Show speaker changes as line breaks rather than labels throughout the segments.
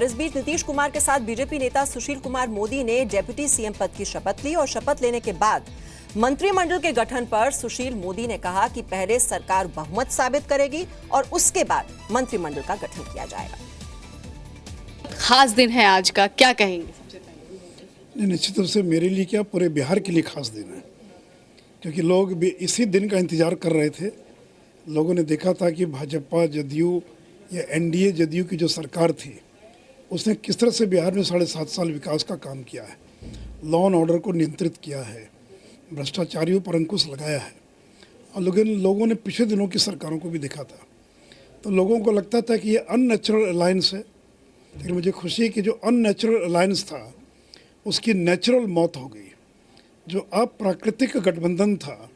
और इस बीच नीतीश कुमार के साथ बीजेपी नेता सुशील कुमार मोदी ने डेप्यूटी सीएम पद की शपथ ली और शपथ लेने के बाद मंत्रिमंडल के गठन पर सुशील मोदी ने कहा कि पहले सरकार बहुमत साबित करेगी और उसके बाद मंत्रिमंडल का गठन किया जाएगा।
खास दिन है आज का, क्या कहेंगे? सबसे पहले
निश्चित रूप से मेरे लिए क्या, पूरे बिहार के लिए खास दिन है, क्योंकि लोग भी इसी दिन का इंतजार कर रहे थे। लोगों ने देखा था कि भाजपा जदयू या एनडीए जदयू की जो सरकार थी उसने किस तरह से बिहार में 7.5 साल विकास का काम किया है, लॉ एंड ऑर्डर को नियंत्रित किया है, भ्रष्टाचारियों पर अंकुश लगाया है। और लोगों ने पिछले दिनों की सरकारों को भी देखा था, तो लोगों को लगता था कि ये अननेचुरल अलायंस है। लेकिन मुझे खुशी है कि जो अननेचुरल अलायंस था उसकी नेचुरल मौत हो गई, जो अप्राकृतिक गठबंधन था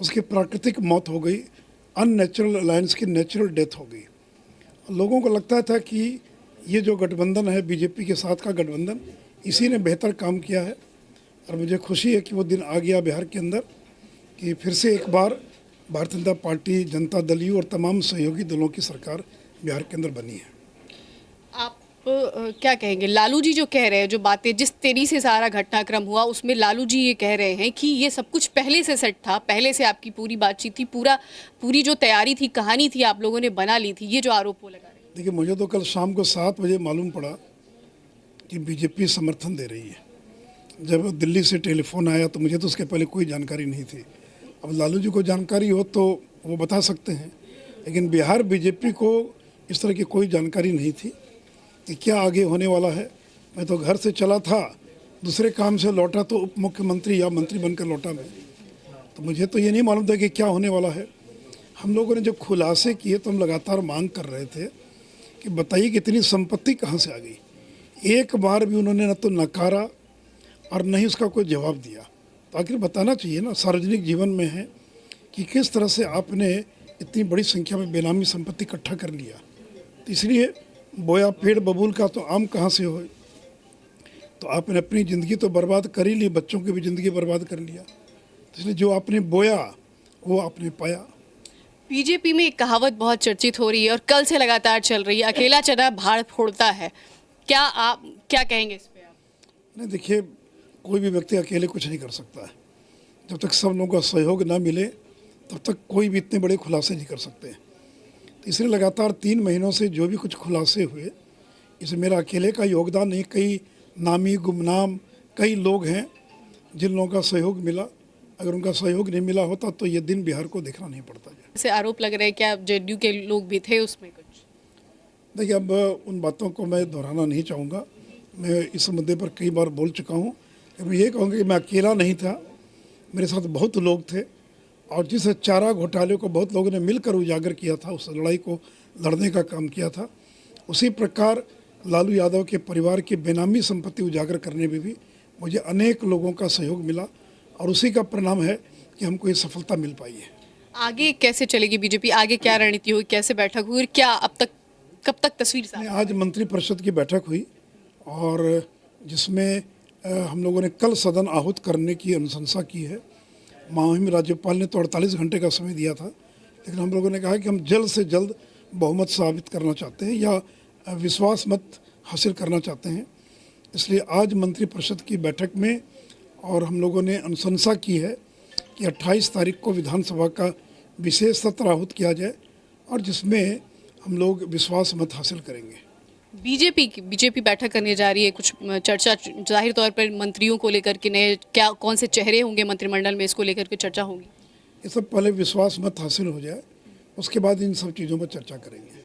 उसकी प्राकृतिक मौत हो गई, अननेचुरल अलायंस की नेचुरल डेथ हो गई। लोगों को लगता था कि ये जो गठबंधन है बीजेपी के साथ का गठबंधन, इसी ने बेहतर काम किया है। और मुझे खुशी है कि वो दिन आ गया बिहार के अंदर कि फिर से एक बार भारतीय जनता पार्टी, जनता दल यू और तमाम सहयोगी दलों की सरकार बिहार के अंदर बनी है।
आप क्या कहेंगे? लालू जी जो कह रहे हैं, जो बातें जिस तेजी से सारा घटनाक्रम हुआ उसमें लालू जी ये कह रहे हैं कि ये सब कुछ पहले से सेट था, पहले से आपकी पूरी बातचीत थी, पूरी जो तैयारी थी, कहानी थी, आप लोगों ने बना ली थी। ये जो आरोप वो लगा रहे हैं।
देखिए, मुझे तो कल शाम को 7 बजे मालूम पड़ा कि बीजेपी समर्थन दे रही है। जब दिल्ली से टेलीफोन आया तो मुझे तो उसके पहले कोई जानकारी नहीं थी। अब लालू जी को जानकारी हो तो वो बता सकते हैं, लेकिन बिहार बीजेपी को इस तरह की कोई जानकारी नहीं थी कि क्या आगे होने वाला है। मैं तो घर से चला था, दूसरे काम से लौटा तो उप मुख्यमंत्री या मंत्री बनकर लौटा मैं, तो मुझे तो ये नहीं मालूम था कि क्या होने वाला है। हम लोगों ने जब खुलासे किए तो हम लगातार मांग कर रहे थे कि बताइए कि इतनी संपत्ति कहाँ से आ गई। एक बार भी उन्होंने न तो नकारा और न ही उसका कोई जवाब दिया। तो आखिर बताना चाहिए ना, सार्वजनिक जीवन में है कि किस तरह से आपने इतनी बड़ी संख्या में बेनामी संपत्ति इकट्ठा कर लिया। तो इसलिए बोया पेड़ बबूल का तो आम कहाँ से हो। तो आपने अपनी ज़िंदगी तो बर्बाद कर ही ली, बच्चों की भी ज़िंदगी बर्बाद कर लिया। तो इसलिए जो आपने बोया वो आपने पाया।
बीजेपी में एक कहावत बहुत चर्चित हो रही है और कल से लगातार चल रही है, अकेला चना भाड़ फोड़ता है। क्या आप क्या कहेंगे इस पे? आप
नहीं, देखिए, कोई भी व्यक्ति अकेले कुछ नहीं कर सकता है। जब तक सब लोगों का सहयोग ना मिले तब तक कोई भी इतने बड़े खुलासे नहीं कर सकते। तो इसलिए लगातार 3 महीनों से जो भी कुछ खुलासे हुए, इसमें मेरा अकेले का योगदान नहीं, कई नामी गुमनाम कई लोग हैं जिन लोगों का सहयोग मिला। अगर उनका सहयोग नहीं मिला होता तो ये दिन बिहार को देखना नहीं पड़ता।
ऐसे आरोप लग रहे हैं कि आप जेडीयू के लोग भी थे उसमें कुछ?
देखिए, अब उन बातों को मैं दोहराना नहीं चाहूँगा। मैं इस मुद्दे पर कई बार बोल चुका हूँ। मैं ये कहूँगा कि मैं अकेला नहीं था, मेरे साथ बहुत लोग थे और जिस चारा घोटाले को बहुत लोगों ने मिलकर उजागर किया था, उस लड़ाई को लड़ने का काम किया था, उसी प्रकार लालू यादव के परिवार की बेनामी संपत्ति उजागर करने में भी मुझे अनेक लोगों का सहयोग मिला और उसी का परिणाम है कि हमको ये सफलता मिल पाई है।
आगे कैसे चलेगी बीजेपी? आगे क्या रणनीति होगी, कैसे बैठक हुई, क्या अब तक कब तक तस्वीर साफ?
आज मंत्रिपरिषद की बैठक हुई और जिसमें हम लोगों ने कल सदन आहूत करने की अनुशंसा की है। माननीय राज्यपाल ने तो 48 घंटे का समय दिया था, लेकिन हम लोगों ने कहा कि हम जल्द से जल्द बहुमत साबित करना चाहते हैं या विश्वास मत हासिल करना चाहते हैं। इसलिए आज मंत्रिपरिषद की बैठक में और हम लोगों ने अनुशंसा की है कि 28 तारीख को विधानसभा का विशेष सत्र आहूत किया जाए और जिसमें हम लोग विश्वास मत हासिल करेंगे।
बीजेपी बैठक करने जा रही है, कुछ चर्चा जाहिर तौर पर मंत्रियों को लेकर के, नए क्या कौन से चेहरे होंगे मंत्रिमंडल में, इसको लेकर के चर्चा होगी?
ये सब पहले विश्वास मत हासिल हो जाए, उसके बाद इन सब चीज़ों पर चर्चा करेंगे।